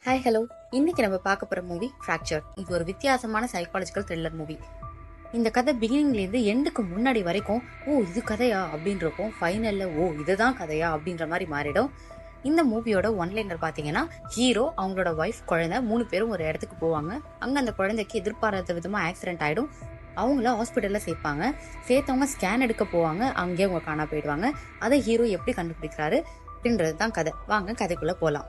Hi hello. இன்னைக்கு நம்ம பார்க்க போற மூவி ஃப்ராக்சர். இது ஒரு வித்தியாசமான சைக்காலஜிக்கல் த்ரில்லர் மூவி. இந்த கதை பிகினிங்லேருந்து எண்டுக்கு முன்னாடி வரைக்கும் இது கதையா அப்படின்னு இருக்கும். ஃபைனல்ல இதுதான் கதையா அப்படின்ற மாதிரி மாறிடும். இந்த மூவியோட ஒன்லைனர் பார்த்தீங்கன்னா, ஹீரோ, அவங்களோட ஒய்ஃப், குழந்தை 3 பேரும் ஒரு இடத்துக்கு போவாங்க. அங்கே அந்த குழந்தைக்கு எதிர்பாராத விதமாக ஆக்சிடென்ட் ஆகிடும். அவங்கள ஹாஸ்பிட்டலில் சேர்ப்பாங்க. சேர்த்தவங்க ஸ்கேன் எடுக்க போவாங்க. அங்கேயே அவங்க காணா போயிடுவாங்க. அதை ஹீரோ எப்படி கண்டுபிடிக்கிறாரு அப்படின்றது தான் கதை. வாங்க கதைக்குள்ளே போகலாம்.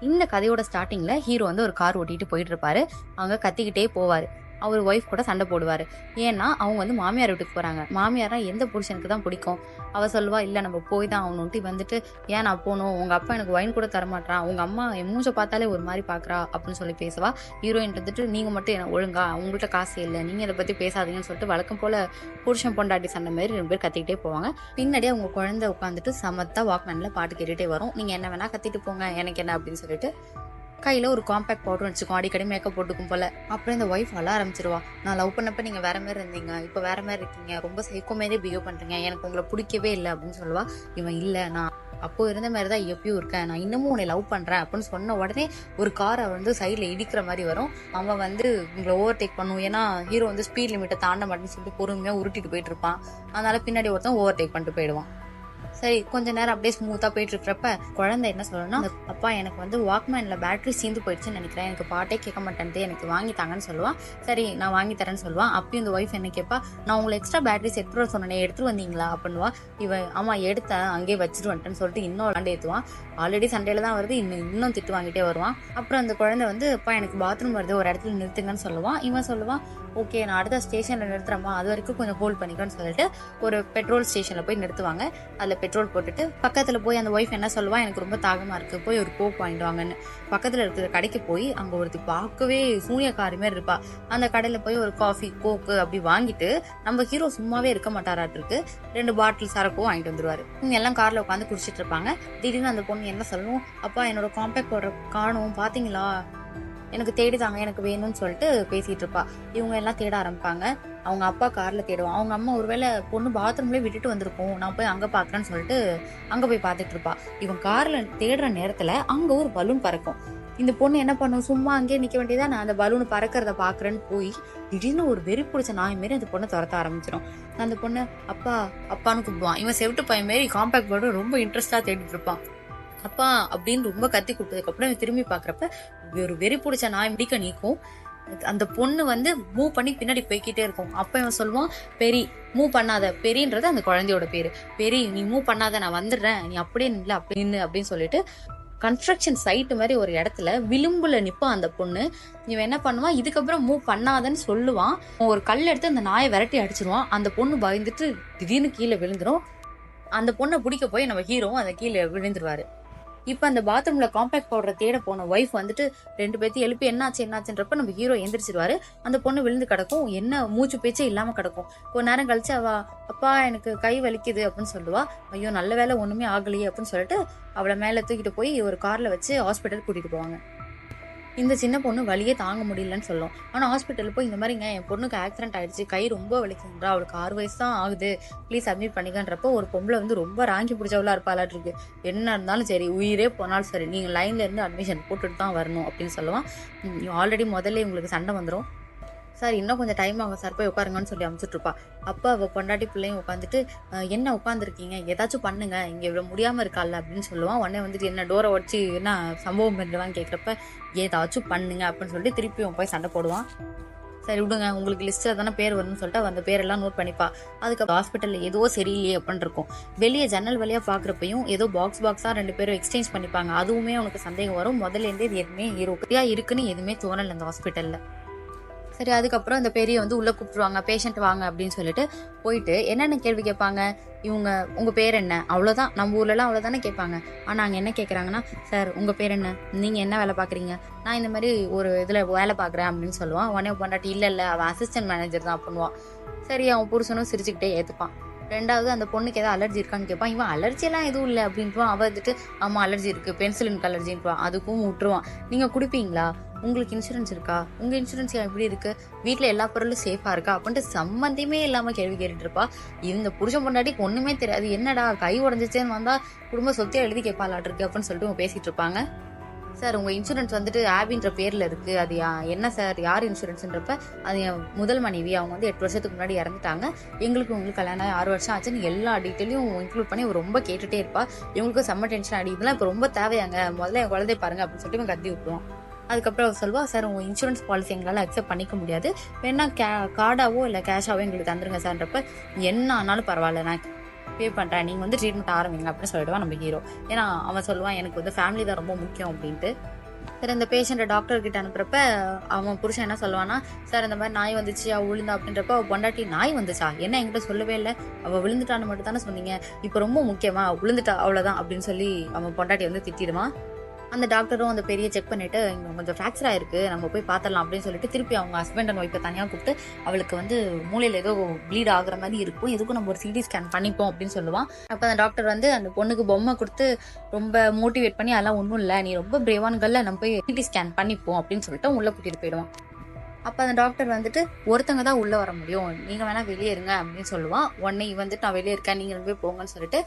இந்த கதையோட ஸ்டார்டிங்ல ஹீரோ வந்து ஒரு கார் ஓட்டிட்டு போயிட்டு இருப்பாரு. அங்க கத்திக்கிட்டே போவாரு. அவர் ஒய்ஃப் கூட சண்டை போடுவாரு. ஏன்னா அவங்க வந்து மாமியார் வீட்டுக்கு போறாங்க. மாமியாரா எந்த புருஷனுக்கு தான் பிடிக்கும். அவ சொல்லுவா, இல்ல நம்ம போய் தான் அவனுட்டி வந்துட்டு, ஏன் நான் போகணும், உங்க அப்பா எனக்கு வைன் கூட தரமாட்டான், உங்க அம்மா என் மூஞ்ச பார்த்தாலே ஒரு மாதிரி பாக்குறா அப்படின்னு சொல்லி பேசுவா. ஹீரோயின் இருந்துட்டு, நீங்க மட்டும் என்ன ஒழுங்கா, உங்கள்கிட்ட காசு இல்லை, நீங்க இதை பத்தி பேசாதீங்கன்னு சொல்லிட்டு வழக்கம் போல புருஷன் பொண்டாட்டி சண்டை மாதிரி 2 பேர் கத்திக்கிட்டே போவாங்க. பின்னாடியே அவங்க குழந்தை உட்காந்துட்டு சமத்தா வாக்மேன்ல பாட்டு கேட்டுட்டே வரும். நீங்க என்ன வேணா கத்திட்டு போங்க, எனக்கு என்ன அப்படின்னு சொல்லிட்டு கையில ஒரு காம்பேக்ட் பவுடர் வச்சுக்கோ, அடிக்கடி மேக்கப் போட்டுக்கும் போல. அப்புறம் இந்த ஒய்ஃப் அழ ஆரம்பிச்சிருவா. நான் லவ் பண்ணப்ப நீங்க வேற மாதிரி இருந்தீங்க, இப்ப வேற மாதிரி இருக்கீங்க, ரொம்ப சைக்கோ மாதிரி பிஹேவ் பண்றீங்க, எனக்கு உங்களை பிடிக்கவே இல்லை அப்படின்னு சொல்லுவா. இவன் இல்ல, நான் அப்போ இருந்த மாதிரி தான் எப்பயும் இருக்கேன், நான் இன்னமும் உன்னை லவ் பண்றேன் அப்படின்னு சொன்ன உடனே ஒரு காரை வந்து சைட்ல இடிக்கிற மாதிரி வரும். அவன் வந்து உங்களை ஓவர்டேக் பண்ணும். ஏன்னா ஹீரோ வந்து ஸ்பீட் லிமிட்டை தாண்ட மாட்டேன்னு சொல்லிட்டு பொறுமையா உருட்டிட்டு போயிட்டு இருப்பான். அதனால பின்னாடி ஒருத்தன் ஓவர்டேக் பண்ணிட்டு போயிடுவான். சரி, கொஞ்ச நேரம் அப்படியே ஸ்மூத்தா போயிட்டு இருக்கிறப்ப குழந்தை என்ன சொல்லணும்னா, அப்பா எனக்கு வந்து வாக்மேன்ல பேட்டரி சீந்து போயிடுச்சுன்னு நினைக்கிறேன், எனக்கு பாட்டே கேட்க மாட்டேன்ட்டு, எனக்கு வாங்கி தாங்கன்னு சொல்லுவான். சரி நான் வாங்கி தரேன்னு சொல்லுவான். அப்பயும் இந்த ஒய்ஃப் என்ன கேட்பா, நான் உங்களை எக்ஸ்ட்ரா பேட்டரி செட் பண்ண சொன்னேன், எடுத்துட்டு வந்தீங்களா அப்படின்னுவா. இவன் ஆமா எடுத்தேன், அங்கேயே வச்சுட்டு வந்துட்டேன்னு சொல்லிட்டு இன்னும் விளாண்டு ஏற்றுவான். ஆல்ரெடி சண்டையில தான் வருது, இன்னும் திட்டு வாங்கிட்டே வருவான். அப்புறம் அந்த குழந்தை வந்து, அப்பா எனக்கு பாத்ரூம் வருது, ஒரு இடத்துல நிறுத்துங்கன்னு சொல்லுவான். இவன் சொல்லுவான், ஓகே நான் அடுத்த ஸ்டேஷன்ல நிறுத்துறமா, அது வரைக்கும் கொஞ்சம் ஹோல்ட் பண்ணிக்கன்னு சொல்லிட்டு ஒரு பெட்ரோல் ஸ்டேஷன்ல போய் நிறுத்துவாங்க. அதுல பெட்ரோல் போட்டுட்டு பக்கத்துல போய் அந்த ஒய்ஃப் என்ன சொல்லுவா, எனக்கு ரொம்ப தாகமா இருக்கு, போய் ஒரு கோக் வாங்கிட்டு வாங்கன்னு. பக்கத்துல இருக்கிற கடைக்கு போய் அங்க ஒருத்தி பார்க்கவே சூனியக்காரி மாதிரி இருப்பா. அந்த கடையில போய் ஒரு காஃபி கோக்கு அப்படி வாங்கிட்டு, நம்ம ஹீரோ சும்மாவே இருக்க மாட்டாராட்டிருக்கு, 2 பாட்டில் சரக்கும் வாங்கிட்டு வந்துருவாரு. இவங்க எல்லாம் கார்ல உட்காந்து குடிச்சிட்டு இருப்பாங்க. திடீர்னு அந்த பொண்ணு என்ன சொல்லணும், அப்பா என்னோட காம்பேக்ட் பவுடர் காணும், பாத்தீங்களா, எனக்கு தேடிதாங்க, எனக்கு வேணும்னு சொல்லிட்டு பேசிட்டு இருப்பா. இவங்க எல்லாம் தேட ஆரம்பிப்பாங்க. அவங்க அப்பா கார்ல தேடுவான். அவங்க அம்மா ஒருவேளை பொண்ணு பாத்ரூம்லயே விட்டுட்டு வந்திருக்கும், நான் போய் அங்க பாக்குறேன்னு சொல்லிட்டு அங்க போய் பாத்துட்டு இருப்பா. இவன் கார்ல தேடுற நேரத்துல அங்க ஒரு பலூன் பறக்கும். இந்த பொண்ணு என்ன பண்ணும், சும்மா அங்கேயே நிக்க வேண்டியதா, நான் அந்த பலூன் பறக்கிறத பாக்குறேன்னு போய் திடீர்னு ஒரு வெறி பிடிச்ச நாய் மாரி அந்த பொண்ணை துரத்த ஆரம்பிச்சிடும். அந்த பொண்ணு அப்பா அப்பான்னு கூப்பிடுவான். இவன் செவிட்டு பையன் மாரி காம்பேக்ட் போர்டு ரொம்ப இன்ட்ரெஸ்டா தேடிட்டு இருப்பான். அப்பா அப்படின்னு ரொம்ப கத்தி கொடுத்ததுக்கு அப்புறம் திரும்பி பாக்குறப்ப ஒரு வெறி பிடிச்ச நாய் முடிக்க நீக்கும். அந்த பொண்ணு வந்து மூவ் பண்ணி பின்னாடி போய்கிட்டே இருக்கும். அப்ப இவன் சொல்லுவான், பெரி மூவ் பண்ணாத, பெரின்றது அந்த குழந்தையோட பேரு, பெரி நீ மூவ் பண்ணாத, நான் வந்துடுறேன், நீ அப்படியே நில்ல அப்படின்னு அப்படின்னு சொல்லிட்டு கன்ஸ்ட்ரக்ஷன் சைட் மாதிரி ஒரு இடத்துல விளிம்புல நிப்பான் அந்த பொண்ணு. இவன் என்ன பண்ணுவான், இதுக்கப்புறம் மூவ் பண்ணாதன்னு சொல்லுவான். ஒரு கல் எடுத்து அந்த நாயை விரட்டி அடிச்சிருவான். அந்த பொண்ணு பயந்துட்டு திடீர்னு கீழே விழுந்துரும். அந்த பொண்ணை பிடிக்க போய் நம்ம ஹீரோவும் அந்த கீழே விழுந்துருவாரு. இப்ப அந்த பாத்ரூம்ல காம்பேக்ட் பவுடர் தேட போன ஒய்ஃப் வந்துட்டு 2 பேர்த்தையும் எழுப்பி என்னாச்சுன்றப்ப நம்ம ஹீரோ எந்திரிச்சிருவாரு. அந்த பொண்ணு விழுந்து கிடக்கும். என்ன மூச்சு பேச்சே இல்லாம கிடக்கும். கொஞ்ச நேரம் கழிச்சு அவ, அப்பா எனக்கு கை வலிக்குது அப்படின்னு சொல்லுவா. ஐயோ நல்ல வேலை ஒண்ணுமே ஆகலையே அப்படின்னு சொல்லிட்டு அவளை மேல தூக்கிட்டு போய் ஒரு கார்ல வச்சு ஹாஸ்பிட்டல் கூட்டிட்டு போவாங்க. இந்த சின்ன பொண்ணு வலியே தாங்க முடியலன்னு சொல்லும். ஆனா ஹாஸ்பிட்டல் போய், இந்த மாதிரிங்க என் பொண்ணுக்கு ஆக்சிடென்ட் ஆயிடுச்சு, கை ரொம்ப வலிக்குதுன்றா, அவளுக்கு 6 வயசு தான் ஆகுது, ப்ளீஸ் அட்மிட் பண்ணிக்கன்றப்போ ஒரு பொம்பளை வந்து ரொம்ப ராங்கி பிடிச்சவளா இருப்பாளாட்டு இருக்கு. என்ன இருந்தாலும் சரி, உயிரே போனாலும் சரி, நீங்க லைன்ல இருந்து அட்மிஷன் போட்டுட்டு தான் வரணும் அப்படின்னு சொல்லுவான். ஆல்ரெடி முதல்ல உங்களுக்கு சண்டை வந்துடும் சார், இன்னும் கொஞ்சம் டைம் ஆகும் சார், போய் உட்காருங்கன்னு சொல்லி அமுச்சுட்டு இருப்பா. அப்பா அவள் பொண்டாட்டி பிள்ளையும் உட்காந்துட்டு, என்ன உட்காந்துருக்கீங்க, ஏதாச்சும் பண்ணுங்க, இங்கே இவ்வளோ முடியாமல் இருக்கால அப்படின்னு சொல்லுவான். உடனே வந்துட்டு என்ன டோரை உடச்சி என்ன சம்பவம் பண்ணுவான்னு கேட்குறப்ப, ஏதாச்சும் பண்ணுங்க அப்படின்னு சொல்லிட்டு திருப்பியும் போய் சண்டை போடுவான். சரி விடுங்க, உங்களுக்கு லிஸ்ட்டில் தானே பேர் வரும்னு சொல்லிட்டு அந்த பேரெல்லாம் நோட் பண்ணிப்பா. அதுக்கப்புறம் ஹாஸ்பிட்டலில் ஏதோ சரியில்லையே அப்படின்னு இருக்கும். வெளியே ஜன்னல் வழியாக பார்க்குறப்பையும் ஏதோ பாக்ஸாக 2 பேரும் எக்ஸ்சேஞ்ச் பண்ணிப்பாங்க. அதுவுமே அவனுக்கு சந்தேகம் வரும். முதல்லேருந்தே இது எதுவுமே ஹீரோக்கியா இருக்குன்னு எதுவுமே தோணலை அந்த ஹாஸ்பிட்டலில். சரி, அதுக்கப்புறம் இந்த பெரிய வந்து உள்ள கூப்பிட்டுருவாங்க, பேஷண்ட் வாங்க அப்படின்னு சொல்லிட்டு போயிட்டு என்னென்ன கேள்வி கேட்பாங்க, இவங்க உங்க பேர் என்ன, அவ்வளவுதான். நம்ம ஊர்ல எல்லாம் அவ்வளவுதானே கேட்பாங்க. ஆனா அங்க என்ன கேட்கறாங்கன்னா, சார் உங்க பேர் என்ன, நீங்க என்ன வேலை பாக்குறீங்க, நான் இந்த மாதிரி ஒரு இதுல வேலை பாக்குறேன் அப்படின்னு சொல்லுவான். உடனே பொண்டாட்டி இல்ல அவன் அசிஸ்டன்ட் மேனேஜர் தான் பண்ணுவான். சரி, அவன் புருஷனும் சிரிச்சுக்கிட்டே ஏத்துப்பான். 2வது அந்த பொண்ணுக்கு ஏதாவது அலர்ஜி இருக்கான்னு கேட்பான். இவன் அலர்ஜி எல்லாம் எதுவும் இல்லை அப்படின்ட்டுவான். அவ வந்துட்டு ஆமா அலர்ஜி இருக்கு, பென்சிலினுக்கு அலர்ஜின்ட்டுவான். அதுக்கும் விட்டுருவான். நீங்க குடிப்பீங்களா, உங்களுக்கு இன்சூரன்ஸ் இருக்கா, உங்க இன்சூரன்ஸ் எப்படி இருக்கு, வீட்டுல எல்லா பொருளும் சேஃபா இருக்கா அப்படின்ட்டு சம்பந்தமே இல்லாம கேள்வி கேட்டுட்டு இருப்பா. இந்த புருஷன் பொண்டாட்டிக்கு ஒண்ணுமே தெரியாது. என்னடா கை உடஞ்சிச்சேன்னு வந்தா குடும்ப சொத்தை எழுதி கேட்பாளாட்டு இருக்கு அப்படின்னு சொல்லிட்டு பேசிட்டு இருப்பாங்க. சார் உங்கள் இன்சூரன்ஸ் வந்துட்டு ஆபின்ற பேரில் இருக்குது, அது என்ன சார் யார் இன்சூரன்ஸுன்றப்ப அது என் முதல் மனைவி, அவங்க வந்து 8 வருஷத்துக்கு முன்னாடி இறந்துட்டாங்க, உங்களுக்கு கல்யாணம் ஆகி 6 வருஷம் ஆச்சுன்னு எல்லா டீட்டெயிலையும் இன்க்ளூட் பண்ணி ரொம்ப கேட்டுகிட்டே இருப்பா. இவங்களுக்கும் செம்ம டென்ஷன் ஆடி, இதெல்லாம் இப்போ ரொம்ப தேவையாங்க, முதல்ல என் குழந்தைய பாருங்க அப்படின்னு சொல்லிட்டு இவன் கத்தி விட்டுருவான். அதுக்கப்புறம் அவர் சொல்வா, சார் உங்கள் இன்சூரன்ஸ் பாலிசி எங்களால் அக்செப்ட் பண்ணிக்க முடியாது, வேணா கார்டாவோ இல்லை கேஷாவோ எங்களுக்கு தந்துருங்க சார்ன்றப்ப என்ன ஆனாலும் பரவாயில்ல நான் பே பண்ணுறேன், நீங்கள் வந்து ட்ரீட்மெண்ட் ஆரம்பிங்க அப்படின்னு சொல்லிடுவான் நம்ம ஹீரோ. ஏன்னா அவன் சொல்லுவான் எனக்கு வந்து ஃபேமிலி தான் ரொம்ப முக்கியம் அப்படின்ட்டு. சார் இந்த பேஷண்ட்டை டாக்டர் கிட்ட அனுப்புறப்ப அவன் புருஷன் என்ன சொல்லுவான்னா, சார் இந்த மாதிரி நாய் வந்துச்சு அவள் விழுந்தா அப்படின்றப்ப அவள் பொண்டாட்டி நாய் வந்துச்சா என்ன என்கிட்ட சொல்லவே இல்லை, அவள் விழுந்துட்டான்னு மட்டும் தானே சொன்னீங்க, இப்போ ரொம்ப முக்கியமா விழுந்துட்டா அவ்வளோதான் அப்படின்னு சொல்லி அவன் பொண்டாட்டி வந்து திட்டிடுவான். அந்த டாக்டரும் அந்த பெரிய செக் பண்ணிட்டு இங்கே கொஞ்சம் ஃப்ராக்சர் ஆயிருக்கு நம்ம போய் பார்த்துடலாம் அப்படின்னு சொல்லிட்டு திருப்பி அவங்க ஹஸ்பண்ட் அண்ட் ஒய்ஃபை தனியாக கூப்பிட்டு அவளுக்கு வந்து மூளையில் ஏதோ ப்ளீட் ஆகுற மாதிரி இருக்கும், எதுக்கும் நம்ம ஒரு சிடி ஸ்கேன் பண்ணிப்போம் அப்படின்னு சொல்லுவான். அப்போ அந்த டாக்டர் வந்து அந்த பொண்ணுக்கு பொம்மை கொடுத்து ரொம்ப மோட்டிவேட் பண்ணி அதெல்லாம் ஒன்றும் இல்லை நீ ரொம்ப பிரேவான்கள்ல நம்ம போய் சிடி ஸ்கேன் பண்ணிப்போம் அப்படின்னு சொல்லிட்டு உள்ளே கூட்டிகிட்டு போயிடுவான். அப்போ அந்த டாக்டர் வந்துட்டு ஒருத்தங்க தான் உள்ளே வர முடியும், நீங்கள் வேணால் வெளியே இருங்க அப்படின்னு சொல்லுவான். உடனே வந்துட்டு நான் வெளியே இருக்கேன் நீங்கள் போய் போங்கன்னு சொல்லிட்டு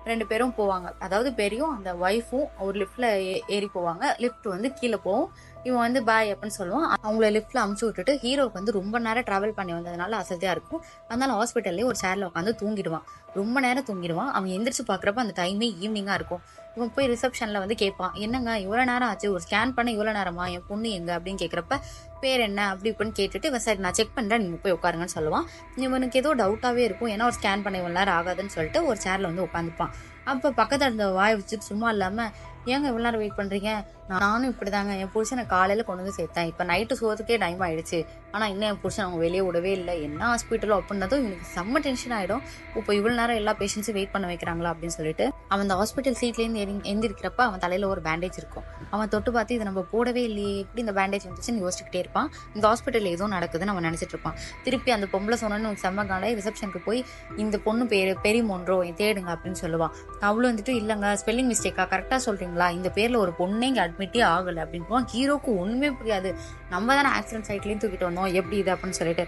2 பேரும் போவாங்க. அதாவது பெரியும் அந்த ஒய்ஃபும் ஒரு லிஃப்ட்ல ஏறி போவாங்க. லிஃப்ட் வந்து கீழே போகும். இவன் வந்து பாய் அப்படின்னு சொல்லுவான். அவங்கள லிஃப்ட்ல அமுச்சு விட்டுட்டு ஹீரோவுக்கு வந்து ரொம்ப நேரம் டிராவல் பண்ணி வந்ததுனால அசதியா இருக்கும். அதனால ஹாஸ்பிட்டல்லே ஒரு சேர்ல உட்காந்து தூங்கிடுவான். ரொம்ப நேரம் தூங்கிடுவான். அவன் எந்திரிச்சு பாக்குறப்ப அந்த டைமே ஈவினிங்கா இருக்கும். இவன் போய் ரிசப்ஷன்ல வந்து கேட்பான், என்னங்க இவ்வளவு நேரம் ஆச்சு, ஒரு ஸ்கேன் பண்ண இவ்வளவு நேரமா, என் பொண்ணு எங்க அப்படின்னு கேட்கறப்ப பேர் என்ன அப்படி இப்படின்னு கேட்டுட்டு இவன் சரி நான் செக் பண்றேன் நீங்க போய் உட்காருங்கன்னு சொல்லுவான். இவனுக்கு ஏதோ டவுட்டாவே இருக்கும், ஏன்னா ஒரு ஸ்கேன் பண்ண இவ்வளவு நேரம் ஆகாதுன்னு சொல்லிட்டு ஒரு சேர்ல வந்து உட்காந்துப்பான். அப்போ பக்கத்துல இருந்த வாய் வச்சுட்டு சும்மா இல்லாம, ஏங்க இவ்வளவு நேரம் வெயிட் பண்றீங்க, நானும் இப்படிதாங்க என் புருஷனை காலையில கொண்டு வந்து சேர்த்தேன், இப்ப நைட்டு சோத்துக்கே டைம் ஆயிடுச்சு, ஆனா இன்னும் என் புருஷன் அவங்க வெளியே விடவே இல்லை, என்ன ஹாஸ்பிட்டலோ அப்படின்னதும் இவனுக்கு செம்ம டென்ஷன் ஆயிடும். இப்போ இவ்வளவு நேரம் எல்லா பேஷண்ட்ஸும் வெயிட் பண்ண வைக்கிறாங்களா அப்படின்னு சொல்லிட்டு அவன் அந்த ஹாஸ்பிட்டல் சீட்லேருந்து எந்திரிக்கிறப்ப அவன் தலையில ஒரு பேண்டேஜ் இருக்கும். அவன் தொட்டு பார்த்து இதை நம்ம போடவே இல்லையே, எப்படி இந்த பேண்டேஜ் வந்துச்சுன்னு யோசிச்சுக்கிட்டே இருப்பான். இந்த ஹாஸ்பிட்டல் ஏதோ நடக்குதுன்னு அவன் நினைச்சிட்டு இருப்பான். திருப்பி அந்த பொம்பளை சொன்னு செம்ம காலை ரிசப்ஷனுக்கு போய் இந்த பொண்ணு பேரு பெரியமொன்றோ தேடுங்க அப்படின்னு சொல்லுவான். அவளும் வந்துட்டு இல்லைங்க ஸ்பெல்லிங் மிஸ்டேக்கா கரெக்டா சொல்றீங்களா, இந்த பேர்ல ஒரு பொண்ணே இங்க அட்மிட்டே ஆகல அப்படின்னு. ஹீரோக்கு ஒண்ணுமே புரியாது, நம்ம தானே ஆக்சிடென்ட் சைட்லயும் தூக்கிட்டு வந்தோம் எப்படி இது அப்படின்னு சொல்லிட்டு,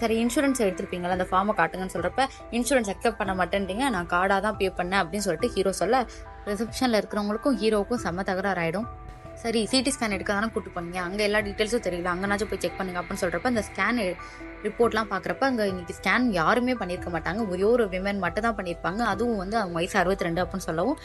சரி இன்சூரன்ஸ் எடுத்திருப்பீங்களா அந்த ஃபார்மை காட்டுங்கன்னு சொல்றப்ப இன்சூரன்ஸ் அக்செப்ட் பண்ண மாட்டேன்றீங்க, நான் கார்டா தான் பே பண்ணேன் அப்படின்னு சொல்லிட்டு ஹீரோ சொல்ல ரிசப்ஷன்ல இருக்கிறவங்களுக்கும் ஹீரோவுக்கும் செம்ம தகராறு ஆயிடும். சரி சிடி ஸ்கேன் எடுக்க தானே கூட்டு பண்ணீங்க, அங்கே எல்லா டீட்டெயில்ஸும் தெரியல, அங்கேனாச்சும் போய் செக் பண்ணுங்க அப்படின்னு சொல்கிறப்ப அந்த ஸ்கேன் ரிப்போர்ட்லாம் பார்க்குறப்ப அங்கே இன்னைக்கு ஸ்கேன் யாருமே பண்ணியிருக்க மாட்டாங்க, ஒரே ஒரு விமன் மட்டும் தான் பண்ணியிருப்பாங்க. அதுவும் வந்து அவங்க வயசு 62 அப்படின்னு சொல்லவும்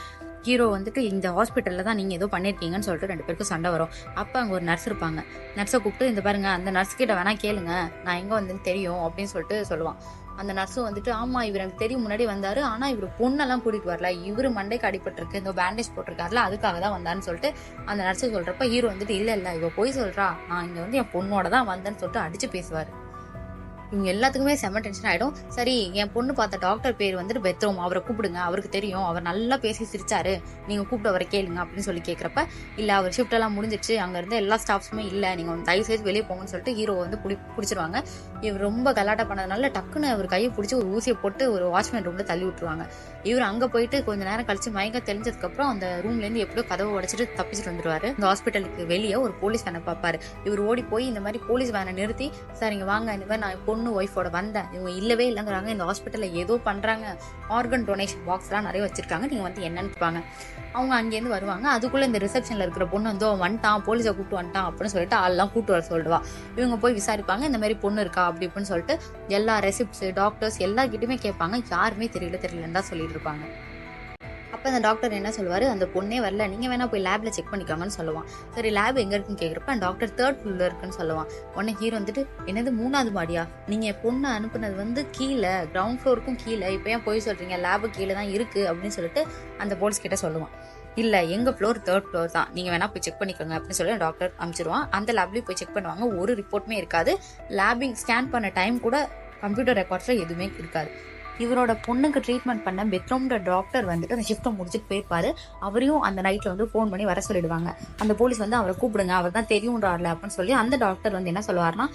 ஹீரோ வந்துட்டு இந்த ஹாஸ்பிட்டலில் தான் நீங்கள் ஏதோ பண்ணியிருக்கீங்கன்னு சொல்லிட்டு 2 பேருக்கும் சண்டை வரும். அப்போ அங்கே ஒரு நர்ஸ் இருப்பாங்க. நர்ஸை கூப்பிட்டு இந்த பாருங்க அந்த நர்ஸ் கிட்ட வேணா கேளுங்க, நான் எங்கே வந்துன்னு தெரியும் அப்படின்னு சொல்லிட்டு சொல்லுவான். அந்த நர்ஸும் வந்துட்டு ஆமா இவர் எனக்கு தெரியும் முன்னாடி வந்தாரு, ஆனா இவர் பொண்ணெல்லாம் கூட்டிட்டு வரல, இவரு மண்டைக்கு அடிபட்டிருக்கு இந்த பேண்டேஜ் போட்டிருக்காருல அதுக்காக தான் வந்தான்னு சொல்லிட்டு அந்த நர்ஸை சொல்றப்ப ஹீரோ வந்துட்டு இல்ல இவ போய் சொல்றா, நான் இங்க வந்து என் பொண்ணோட தான் வந்தேன்னு சொல்லிட்டு அடிச்சு பேசுவாரு. இவங்க எல்லாத்துக்குமே செம்ம டென்ஷன் ஆயிடும். சரி என் பொண்ணு பார்த்த டாக்டர் பேர் வந்துட்டு பெத்ரோம், அவரை கூப்பிடுங்க, அவருக்கு தெரியும், அவர் நல்லா பேசி சிரிச்சாரு, நீங்க கூப்பிட்டு அவரை கேளுங்க அப்படின்னு சொல்லி கேட்கறப்ப இல்ல அவர் ஷிஃப்ட் எல்லாம் முடிஞ்சிச்சு, அங்க இருந்து எல்லா ஸ்டாஃப்ஸுமே இல்ல, நீங்க தயவு செய்து வெளியே போங்கன்னு சொல்லிட்டு ஹீரோ வந்து பிடிச்சிருவாங்க. இவர் ரொம்ப கலாட்டா பண்ணதுனால டக்குன்னு அவர் கையை பிடிச்சி ஒரு ஊசியை போட்டு ஒரு வாட்ச்மேன் ரூம்ல தள்ளி விட்டுருவாங்க. இவர் அங்க போயிட்டு கொஞ்ச நேரம் கழிச்சு மயங்க தெரிஞ்சதுக்கு அப்புறம் அந்த ரூம்ல இருந்து எப்படியோ கதவை உடைச்சிட்டு தப்பிச்சுட்டு வந்துருவாரு. இந்த ஹாஸ்பிட்டலுக்கு வெளியே ஒரு போலீஸ் வேனை பார்ப்பாரு. இவர் ஓடி போய் இந்த மாதிரி போலீஸ் வேனை நிறுத்தி, சார் இங்க வாங்க, இந்த மாதிரி நான் பொண்ணு ஒய்ஃபோட வந்தேன், இவங்க இல்லவே இல்லைங்கிறாங்க, இந்த ஹாஸ்பிட்டல்ல ஏதோ பண்றாங்க, ஆர்கன் டொனேஷன் பாக்ஸ் எல்லாம் நிறைய வச்சிருக்காங்க, நீங்க வந்து என்னன்னு இருப்பாங்க. அவங்க அங்கேருந்து வருவாங்க. அதுக்குள்ள இந்த ரிசப்ஷன்ல இருக்கிற பொண்ணு வந்து வந்துட்டான், போலீஸை கூப்பிட்டு வந்துட்டான் அப்படின்னு சொல்லிட்டு ஆள்லாம் கூப்பிட்டு வர சொல்லுவா. இவங்க போய் விசாரிப்பாங்க, இந்த மாதிரி பொண்ணு இருக்கா அப்படி இப்படின்னு சொல்லிட்டு எல்லா ரெசிப்ட்ஸ் டாக்டர்ஸ் எல்லார்கிட்டயுமே கேட்பாங்க, யாருமே தெரியலன்னு தான் சொல்லிட்டு இருப்பாங்க. அப்போ அந்த டாக்டர் என்ன சொல்லுவாரு, அந்த பொண்ணே வரல, நீங்க வேணா போய் லேப்ல செக் பண்ணிக்கோங்கன்னு சொல்லுவான். சரி லேப் எங்க இருக்குன்னு கேட்குறப்ப டாக்டர் 3rd ஃப்ளோர்ல இருக்குன்னு சொல்லுவான். உடனே ஹீரோ வந்துட்டு என்னது 3வது மாடியா, நீங்க பொண்ணை அனுப்புனது வந்து கீழே கிரவுண்ட் ஃப்ளோருக்கும் கீழே, இப்போ ஏன் போய் சொல்றீங்க, லேபு கீழே தான் இருக்கு அப்படின்னு சொல்லிட்டு அந்த போலீஸ் கிட்ட சொல்லுவான். இல்ல எங்க ஃப்ளோர் 3rd ஃப்ளோர் தான், நீங்க வேணா போய் செக் பண்ணிக்கோங்க அப்படின்னு சொல்லி டாக்டர் அனுப்பிச்சிருவான். அந்த லேப்லயும் போய் செக் பண்ணுவாங்க, ஒரு ரிப்போர்ட்டுமே இருக்காது. லேபிங் ஸ்கேன் பண்ண டைம் கூட கம்ப்யூட்டர் ரெக்கார்ட்ஸ்ல எதுவுமே இருக்காது. இவரோட பொண்ணுக்கு ட்ரீட்மெண்ட் பண்ண பெத்ரோம்ன்ற டாக்டர் வந்துட்டு அந்த ஷிஃப்ட்டை முடிச்சுட்டு போயிருப்பாரு. அவரையும் அந்த நைட்ல வந்து ஃபோன் பண்ணி வர சொல்லிடுவாங்க. அந்த போலீஸ் வந்து அவரை கூப்பிடுங்க, அவர் தான் தெரியும்ன்றாருல அப்படின்னு சொல்லி அந்த டாக்டர் வந்து என்ன சொல்லுவாருன்னா,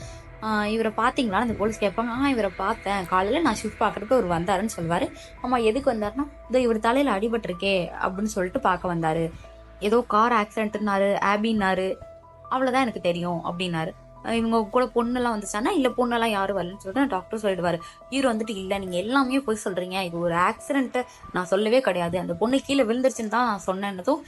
இவரை பார்த்தீங்களா அந்த போலீஸ் கேட்பாங்க. இவரை பார்த்தேன், காலையில் நான் ஷிஃப்ட் பார்க்குறப்ப இவர் வந்தாருன்னு சொல்லுவார். ஆமாம் எதுக்கு வந்தாருன்னா, இதோ இவர் தலையில் அடிபட்டிருக்கே அப்படின்னு சொல்லிட்டு பார்க்க வந்தார், ஏதோ கார் ஆக்சிடென்ட்னாரு, ஆபின்னாரு, அவ்வளோதான் எனக்கு தெரியும் அப்படின்னாரு. இவங்க கூட பொண்ணெல்லாம் வந்துச்சானா இல்லை பொண்ணெல்லாம் யாரும் வரலன்னு சொல்லிட்டு டாக்டர் சொல்லிடுவாரு. ஹீரோ வந்துட்டு இல்லை நீங்க எல்லாமே போய் சொல்றீங்க, இது ஒரு ஆக்சிடென்ட் நான் சொல்லவே கிடையாது, அந்த பொண்ணு கீழே விழுந்துருச்சுன்னு தான் நான் சொன்னேன்னதும்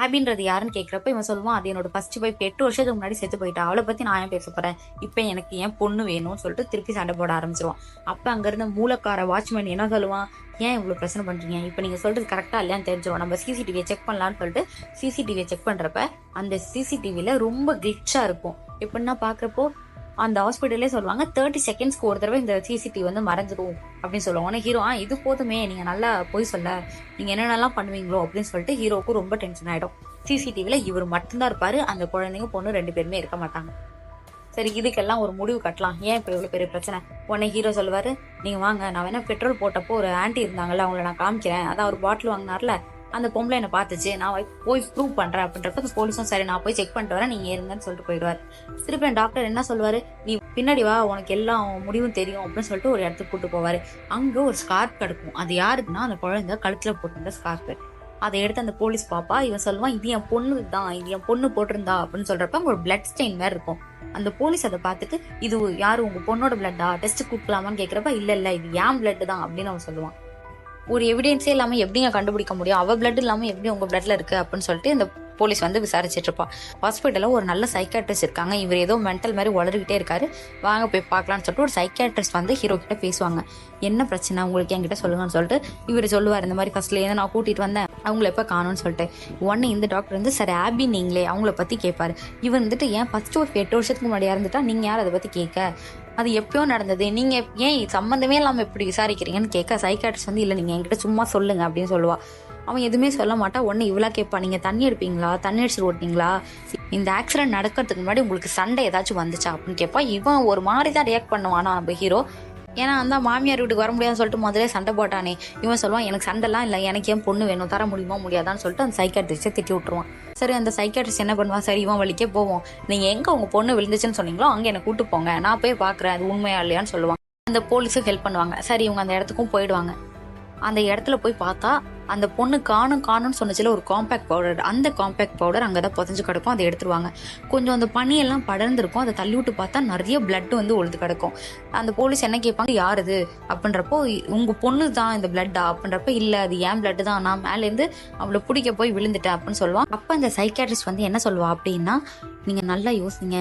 ஆபின்றது யாருன்னு கேட்குறப்ப இவன் சொல்லுவான், அது என்னோட ஃபர்ஸ்ட் வைஃப் 8 வருஷத்துக்கு முன்னாடி செத்து போயிட்டா, அவளை பற்றி நான் ஏன் பேச போகிறேன், இப்போ எனக்கு ஏன் பொண்ணு வேணும்னு சொல்லிட்டு திருப்பி சண்டை போட ஆரம்பிச்சிருவான். அப்போ அங்கேருந்த மூலக்கார வாட்ச்மேன் என்ன சொல்லுவான், ஏன் இவ்வளோ பிரச்சனை பண்ணுறீங்க, இப்போ நீங்கள் சொல்கிறது கரெக்டாக இல்லையான்னு தெரிஞ்சிடும், நம்ம சிசிடிவியை செக் பண்ணலான்னு சொல்லிட்டு சிசிடிவியை செக் பண்ணுறப்ப அந்த சிசிடிவியில் ரொம்ப கிளிச்சாக இருக்கும். எப்படின்னா பார்க்குறப்போ அந்த ஹாஸ்பிட்டலே சொல்லுவாங்க 30 செகண்ட்ஸ்க்கு ஒரு தடவை இந்த சிசிடிவி வந்து மறைஞ்சிரும் அப்படின்னு சொல்லுவாங்க. ஆனால் ஹீரோ இது போதுமே, நீங்கள் நல்லா போய் சொல்ல, நீங்கள் என்னென்னலாம் பண்ணுவீங்களோ அப்படின்னு சொல்லிட்டு ஹீரோவுக்கு ரொம்ப டென்ஷன் ஆகிடும். சிசிடிவியில் இவர் மட்டும்தான் இருப்பார், அந்த குழந்தைங்க பொண்ணு 2 பேருமே இருக்க மாட்டாங்க. சரி, இதுக்கெல்லாம் ஒரு முடிவு கட்டலாம், ஏன் இப்போ இவ்வளோ பெரிய பிரச்சனை. உடனே ஹீரோ சொல்லுவார், நீங்கள் வாங்க, நான் வேணா பெட்ரோல் போட்டப்போ ஒரு ஆண்டி இருந்தாங்கல்ல, அவங்கள நான் காமிக்கிறேன், அதான் ஒரு பாட்டில் வாங்கினார்ல, அந்த பொம்பளை என்னை பார்த்துச்சு, நான் போய் ப்ரூவ் பண்ணுறேன் அப்படின்றப்ப அந்த போலீஸும் சரி நான் போய் செக் பண்ணிட்டு வரேன், நீங்கள் ஏறுங்கன்னு சொல்லிட்டு போயிடுவார். திருப்பி டாக்டர் என்ன சொல்லுவார், நீ பின்னாடி வா, உனக்கு எல்லா முடிவும் தெரியும் அப்படின்னு சொல்லிட்டு ஒரு இடத்துக்கு கூட்டு போவார். அங்கே ஒரு ஸ்கார்ப் கிடக்கும், அது யாருக்குன்னா அந்த குழந்தை கழுத்தில் போட்டிருந்த ஸ்கார்ப்பு. அதை எடுத்து அந்த போலீஸ் பாப்பா, இவன் சொல்லுவான் இது என் பொண்ணு தான், இது என் பொண்ணு போட்டிருந்தா அப்படின்னு சொல்றப்ப அங்கே ஒரு பிளட் ஸ்டெயின் மாதிரி இருக்கும். அந்த போலீஸ் அதை பார்த்துட்டு, இது யாரு உங்க பொண்ணோட பிளட்டா, டெஸ்ட் கொடுக்கலாமான்னு கேட்குறப்ப இல்லை இது ஏன் பிளட் தான் அப்படின்னு அவன் சொல்லுவான். ஒரு எவிடென்ஸே இல்லாமல் எப்படிங்க கண்டுபிடிக்க முடியும், அவள் பிளட் இல்லாமல் எப்படி உங்கள் பிளட்ல இருக்கு அப்படின்னு சொல்லிட்டு இந்த போலீஸ் வந்து விசாரிச்சுட்டு இருப்பா. ஹாஸ்பிட்டலில் ஒரு நல்ல சைக்காட்ரிஸ்ட் இருக்காங்க, இவர் ஏதோ மென்டல் மாதிரி வளர்கிட்டே இருக்காரு, வாங்க போய் பார்க்கலான்னு சொல்லிட்டு ஒரு சைக்காட்ரிஸ்ட் வந்து ஹீரோ கிட்ட பேசுவாங்க. என்ன பிரச்சனை உங்களுக்கு என்கிட்ட சொல்லுங்கன்னு சொல்லிட்டு இவர் சொல்லுவார், இந்த மாதிரி ஃபர்ஸ்ட்லேருந்து நான் கூட்டிகிட்டு வந்தேன், அவங்கள எப்போ காணும்னு சொல்லிட்டு. உடனே இந்த டாக்டர் வந்து சார் ஆபி நீங்களே, அவங்கள பற்றி கேட்பாரு. இவர் வந்துட்டு ஏன் ஃபர்ஸ்ட் ஒரு 8 வருஷத்துக்கு முன்னாடி இறந்துட்டா நீங்கள் யார் அதை பற்றி கேட்க, அது எப்பயோ நடந்தது, நீங்கள் ஏன் சம்மந்தமே இல்லாமல் எப்படி விசாரிக்கிறீங்கன்னு கேட்க சைக்காட்ரிஸ்ட் வந்து இல்லை நீங்கள் என்கிட்ட சும்மா சொல்லுங்க அப்படின்னு சொல்லுவா. அவன் எதுவுமே சொல்ல மாட்டா. உடனே இவ்வளோ கேட்பா, நீங்கள் தண்ணி எடுப்பீங்களா, தண்ணி அடிச்சுட்டு ஓட்டிங்களா, இந்த ஆக்சிடென்ட் நடக்கிறதுக்கு முன்னாடி உங்களுக்கு சண்டை ஏதாச்சும் வந்துச்சா அப்படின்னு கேட்பா. இவன் ஒரு மாதிரி தான் ரியாக்ட் பண்ணுவானா நம்ம ஹீரோ, ஏன்னா அந்த மாமியார் வீட்டுக்கு வர முடியாதுன்னு சொல்லிட்டு முதலே சண்டை போட்டானே. இவன் சொல்லுவான் எனக்கு சண்டைலாம் இல்லை, எனக்கு ஏன் பொண்ணு வேணும், தர முடியுமா முடியாதான்னு சொல்லிட்டு அந்த சைக்காட்ரிஸ்ட்டை திட்டி விட்டுருவான். சரி, அந்த சைக்காட்ரிஸ்ட் என்ன பண்ணுவான், சரி இவன் வழிக்கே போவோம், நீங்கள் எங்கே உங்கள் பொண்ணு விழுந்துச்சுன்னு சொன்னீங்களோ அங்கே என்னை கூட்டு போங்க, நான் போய் பார்க்குறேன் அது உண்மையா இல்லையான்னு சொல்லுவாங்க. அந்த போலீஸும் ஹெல்ப் பண்ணுவாங்க. சரி, இவங்க அந்த இடத்துக்கும் போயிடுவாங்க. அந்த இடத்துல போய் பார்த்தா அந்த பொண்ணு காணும்னு சொன்னச்சுல ஒரு காம்பேக்ட் பவுடர், அந்த காம்பேக்ட் பவுடர் அங்கே தான் புதஞ்சு கிடக்கும். அதை எடுத்துருவாங்க. கொஞ்சம் அந்த பனியெல்லாம் படர்ந்துருக்கும், அதை தள்ளி விட்டு பார்த்தா நிறைய பிளட் வந்து ஒழுது கிடக்கும். அந்த போலீஸ் என்ன கேட்பாங்க, யாருது அப்படின்றப்போ உங்கள் பொண்ணு தான் இந்த பிளட்டா அப்படின்றப்ப இல்லை அது ஏன் பிளட்டு தான், நான் மேலேருந்து அவளை பிடிக்க போய் விழுந்துட்டேன் அப்படின்னு சொல்லுவான். அப்போ அந்த சைக்காட்ரிஸ்ட் வந்து என்ன சொல்லுவா அப்படின்னா, நீங்கள் நல்லா யோசிங்க,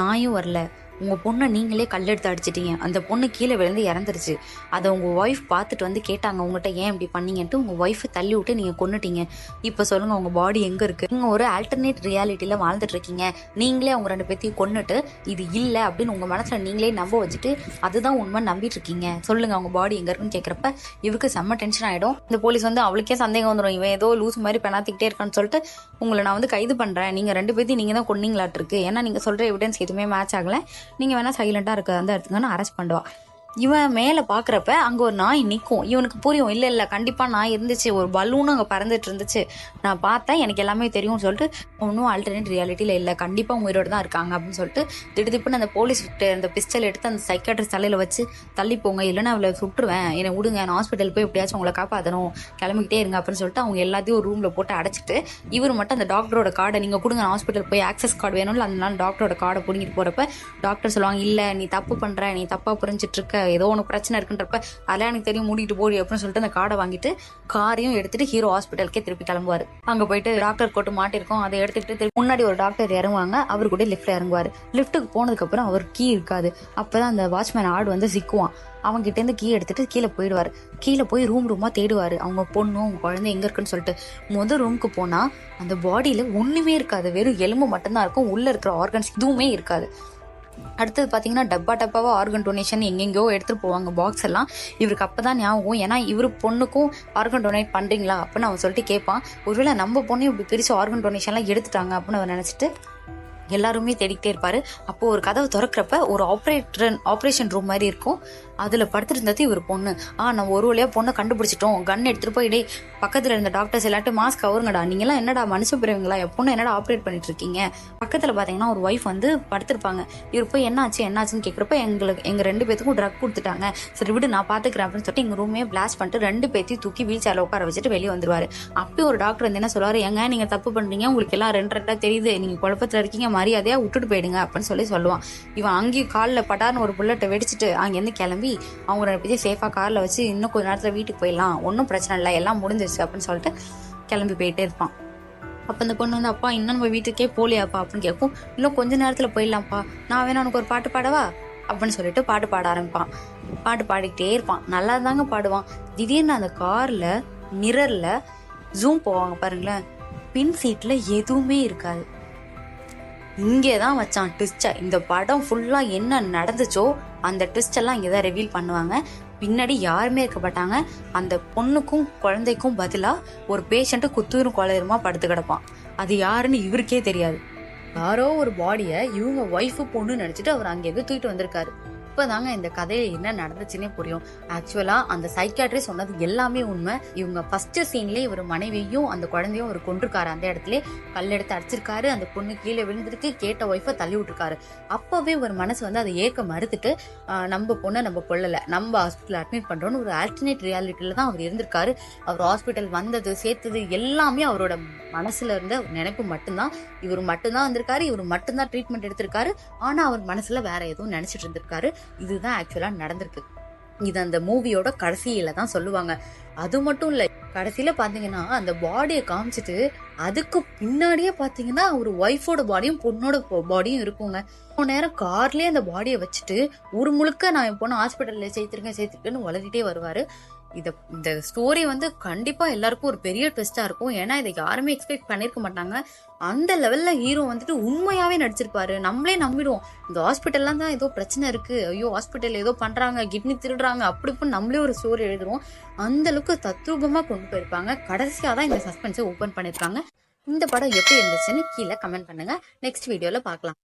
நாயும் வரல, உங்கள் பொண்ணை நீங்களே கல்லெடுத்து அடிச்சிட்டீங்க, அந்த பொண்ணு கீழே விழுந்து இறந்துருச்சு, அதை உங்கள் ஒய்ஃப் பார்த்துட்டு வந்து கேட்டாங்க உங்கள்கிட்ட ஏன் இப்படி பண்ணீங்கன்ட்டு, உங்கள் ஒய்ஃபை தள்ளி விட்டு நீங்கள் கொன்னுட்டீங்க. இப்போ சொல்லுங்கள் உங்கள் பாடி எங்கே இருக்குது, நீங்கள் ஒரு ஆல்டர்னேட் ரியாலிட்டியில் வாழ்ந்துட்டு இருக்கீங்க, நீங்களே அவங்க 2 பேர்த்தையும் கொன்னுட்டு இது இல்லை அப்படின்னு உங்கள் மனசில் நீங்களே நம்ப வச்சுட்டு அதுதான் உண்மை நம்பிட்டு இருக்கீங்க, சொல்லுங்கள் அவங்க பாடி எங்கே இருக்குன்னு கேட்குறப்ப இவருக்கு செம்ம டென்ஷன் ஆகிடும். இந்த போலீஸ் வந்து அவளுக்கே சந்தேகம் வந்துடும், இவன் ஏதோ லூஸ் மாதிரி பெணாத்திக்கிட்டே இருக்கான்னு சொல்லிட்டு உங்களை நான் வந்து கைது பண்ணுறேன், நீங்கள் 2 பேர்த்தையும் நீங்கள் தான் கொன்னீங்களாட்டிருக்கு, ஏன்னா நீங்கள் சொல்கிற எவிடன்ஸ் எதுவுமே மேட்ச் ஆகலை, நீங்கள் வேணால் சைலண்டாக இருக்க அந்த இடத்துக்கு அரெஸ்ட் பண்ணுவா. இவன் மேலே பார்க்குறப்ப அங்கே ஒரு நாய் நிற்கும். இவனுக்கு புரியும், இல்லை கண்டிப்பாக நாய் இருந்துச்சு, ஒரு பலூனும் அங்கே பறந்துட்டு இருந்துச்சு, நான் பார்த்தேன், எனக்கு எல்லாமே தெரியும்னு சொல்லிட்டு ஒன்றும் ஆல்டர்னேட் ரியாலிட்டியில் இல்லை, கண்டிப்பாக உயிரோடு தான் இருக்காங்க அப்படின்னு சொல்லிட்டு திடுதிப்புன்னு அந்த போலீஸ் அந்த பிஸ்டல் எடுத்து அந்த சைக்காட்ரிஸ்ட் தலையில் வச்சு தள்ளி போங்க, இல்லைன்னா அவளை சுட்டுருவேன், என்னை விடுங்க, நான் ஹாஸ்பிட்டல் போய் எப்படியாச்சும் உங்களை காப்பாற்றணும், கிளம்பிக்கிட்டே இருங்க அப்படின்னு சொல்லிட்டு அவங்க எல்லாத்தையும் ஒரு ரூமில் போட்டு அடைச்சிட்டு இவர் மட்டும் அந்த டாக்டரோட கார்டை நீங்கள் கொடுங்க, நான் ஹாஸ்பிட்டல் போய் ஆக்சஸ் கார்டு வேணும்ல, அதனால டாக்டரோட கார்டை பிடிங்கிட்டு போகிறப்ப டாக்டர் சொல்லுவாங்க, இல்லை நீ தப்பு பண்ணுற, நீ தப்பாக புரிஞ்சிட்டு இருக்க, ஏதோ ஒன்று பிரச்சனை இருக்குன்றப்ப அதெல்லாம் எனக்கு தெரியும், மூடிட்டு போடி அப்படின்னு சொல்லிட்டு அந்த கார்டை வாங்கிட்டு காரையும் எடுத்துட்டு ஹீரோ ஹாஸ்பிட்டலுக்கே திருப்பி கிளம்புவார். அங்கே போயிட்டு டாக்டர் கோட்டு மாட்டிருக்கோம், அதை எடுத்துக்கிட்டு முன்னாடி ஒரு டாக்டர் இறங்குவாங்க, அவர் கூட லிஃப்ட்ல இறங்குவார். லிஃப்ட்டுக்கு போனதுக்கப்புறம் அவர் கீ இருக்காது. அப்போதான் அந்த வாட்ச்மேன் ஆடு வந்து சிக்குவான். அவங்ககிட்டேருந்து கீ எடுத்துட்டு கீழே போயிடுவார். கீழே போய் ரூமாக தேடுவார், அவங்க பொண்ணும் அவங்க குழந்தை எங்கே இருக்குன்னு சொல்லிட்டு. ரூமுக்கு போனால் அந்த பாடியில் ஒன்றுமே இருக்காது, வெறும் எலும்பு மட்டும்தான் இருக்கும், உள்ளே இருக்கிற ஆர்கன்ஸ் எதுவுமே இருக்காது. அடுத்தது பார்த்தீங்கன்னா டப்பாவாக ஆர்கன் டொனேஷன் எங்கெங்கேயோ எடுத்துகிட்டு போவாங்க பாக்ஸ் எல்லாம். இவருக்கு அப்போ தான் ஞாபகம், ஏன்னா இவர் பொண்ணுக்கும் ஆர்கன் டொனேட் பண்ணுறீங்களா அப்படின்னு அவன் சொல்லிட்டு கேட்பான். ஒருவேளை நம்ம பொண்ணையும் இப்படி பிரித்து ஆர்கன் டொனேஷன்லாம் எடுத்துட்டாங்க அப்படின்னு அவர் நினச்சிட்டு எல்லாருமே தேடிக்கிட்டே இருப்பார். அப்போது ஒரு கதவை திறக்கிறப்ப ஒரு ஆப்ரேஷன் ரூம் மாதிரி இருக்கும், அதில் படுத்துட்டு இருந்தது இவர் பொண்ணு. நம்ம ஒரு வழியாக பொண்ணை கண்டுபிடிச்சிட்டோம், கன் எடுத்துகிட்டு போய் பக்கத்தில் இருந்த டாக்டர்ஸ் எல்லாட்டும் மாஸ்க் கவருங்கடா, நீங்களாம் என்னடா மனுஷ பிறவங்களா, என் பொண்ணு என்னடா ஆப்ரேட் பண்ணிட்டு இருக்கீங்க. பக்கத்தில் பார்த்தீங்கன்னா ஒரு ஒய்ஃப் வந்து படுத்திருப்பாங்க. இவர் போய் என்னாச்சுன்னு கேட்குறப்ப எங்கள் 2 பேத்துக்கும் ட்ரக் கொடுத்துட்டாங்க, சரி விடு நான் பார்த்துக்கிறேன் அப்படின்னு சொல்லிட்டு எங்கள் ரூமே பிளாஸ்ட் பண்ணிட்டு 2 பேத்தையும் தூக்கி வீல் சேரில் உட்கார வச்சுட்டு வெளியே வந்துருவார். அப்போ ஒரு டாக்டர் வந்து என்ன சொல்லுவார், ஏங்க நீங்கள் தப்பு பண்ணுறீங்க, உங்களுக்கு எல்லாம் 2 தெரியுது, நீங்கள் குழப்பத்தில் இருக்கீங்க, மரியாதையாக விட்டுட்டு போயிடுங்க அப்படின்னு சொல்லுவான். இவன் அங்கேயும் காலில் பட்டார்னு ஒரு புல்லட்டை வெடிச்சிட்டு அங்கேருந்து கிளம்பி அவங்க 2 பேரும் சேஃபாக காரில் வச்சு இன்னும் கொஞ்ச நேரத்தில் வீட்டுக்கு போயிடலாம், ஒன்றும் பிரச்சனை இல்லை, எல்லாம் முடிஞ்சிருச்சு அப்படின்னு சொல்லிட்டு கிளம்பி போயிட்டே இருப்பான். அப்போ அந்த பொண்ணு வந்து, அப்பா இன்னும் நம்ம வீட்டுக்கே போகலையாப்பா அப்படின்னு கேட்கும். இன்னும் கொஞ்ச நேரத்தில் போயிடலாம்ப்பா, நான் வேணா உனக்கு ஒரு பாட்டு பாடவா அப்படின்னு சொல்லிட்டு பாட்டு பாட ஆரம்பிப்பான். பாட்டு பாடிக்கிட்டே இருப்பான், நல்லா தாங்க பாடுவான். திடீர்னு அந்த காரில் மிரரில் ஜூம் போவாங்க பாருங்களேன், பின் சீட்டில் எதுவுமே இருக்காது. இங்கே தான் வச்சான் ட்விஸ்டை. இந்த படம் ஃபுல்லாக என்ன நடந்துச்சோ அந்த ட்விஸ்ட் எல்லாம் இங்கே தான் ரிவீல் பண்ணுவாங்க. பின்னாடி யாருமே இருக்க மாட்டாங்க. அந்த பொண்ணுக்கும் குழந்தைக்கும் பதிலாக ஒரு பேஷண்ட்டு குத்துயிரும் கொலையுமா படுத்து கிடப்பான். அது யாருன்னு இவருக்கே தெரியாது. யாரோ ஒரு பாடியை இவங்க ஒய்ஃபு பொண்ணு நினச்சிட்டு அவர் அங்கேருந்து தூக்கிட்டு வந்திருக்காரு. இப்போதாங்க இந்த கதையில என்ன நடந்துச்சுன்னே புரியும். ஆக்சுவலா அந்த சைக்காட்ரி சொன்னது எல்லாமே உண்மை. இவங்க ஃபர்ஸ்ட் சீன்லேயே இவர் மனைவியும் அந்த குழந்தையும் அவர் கொண்டிருக்காரு. அந்த இடத்துல கல்லெடுத்து அடிச்சிருக்காரு. அந்த பொண்ணு கீழே விழுந்துருக்கு. கேட்ட ஒய்ஃபை தள்ளி விட்டுருக்காரு. அப்பவே ஒரு மனசு வந்து அதை ஏற்க மறுத்துட்டு நம்ம பொண்ணை நம்ம கொள்ளலை, நம்ம ஹாஸ்பிட்டல் அட்மிட் பண்றோம்னு ஒரு ஆல்டர்னேட் ரியாலிட்டியில தான் அவர் இருந்திருக்காரு. அவர் ஹாஸ்பிட்டல் வந்தது சேர்த்தது எல்லாமே அவரோட மனசுல இருந்த நினைப்பு மட்டும்தான். இவர் மட்டும்தான் வந்திருக்காரு, இவர் மட்டும்தான் ட்ரீட்மெண்ட் எடுத்திருக்காரு. ஆனா அவர் மனசுல வேற எதுவும் நினைச்சிட்டு இருந்திருக்காரு. இதுதான் ஆக்சுவலா நடந்திருக்கு. இது அந்த மூவியோட கடைசியில தான் சொல்லுவாங்க. அது மட்டும் இல்ல, கடைசியில பாத்தீங்கன்னா அந்த பாடியை காமிச்சிட்டு அதுக்கு பின்னாடியே பாத்தீங்கன்னா ஒரு ஒய்ஃபோட பாடியும் பொண்ணோட பாடியும் இருக்குங்க. நேரம் கார்லயே அந்த பாடியை வச்சுட்டு ஊர் முழுக்க நான் என் பொண்ணு ஹாஸ்பிட்டல்ல சேர்த்திருக்கேன்னு வளர்த்திட்டே வருவாரு. இந்த ஸ்டோரி வந்து கண்டிப்பா எல்லாருக்கும் ஒரு பெரிய ட்விஸ்டா இருக்கும். ஏன்னா இதை யாருமே எக்ஸ்பெக்ட் பண்ணிருக்க மாட்டாங்க. அந்த லெவல்ல ஹீரோ வந்துட்டு உண்மையாவே நடிச்சிருப்பாரு. நம்மளே நம்பிடுவோம், இந்த ஹாஸ்பிட்டல்லாம் தான் ஏதோ பிரச்சனை இருக்கு, ஐயோ ஹாஸ்பிட்டல் ஏதோ பண்றாங்க, கிட்னி திருடுறாங்க, அப்படி இப்படி நம்மளே ஒரு ஸ்டோரி எழுதுறோம். அந்த அளவுக்கு தத்ரூபமா கொண்டு போயிருப்பாங்க. கடைசியா தான் இந்த சஸ்பென்ஸை ஓபன் பண்ணிருக்காங்க. இந்த படம் எப்படி இருந்துச்சுன்னு கீழே கமெண்ட் பண்ணுங்க. நெக்ஸ்ட் வீடியோல பார்க்கலாம்.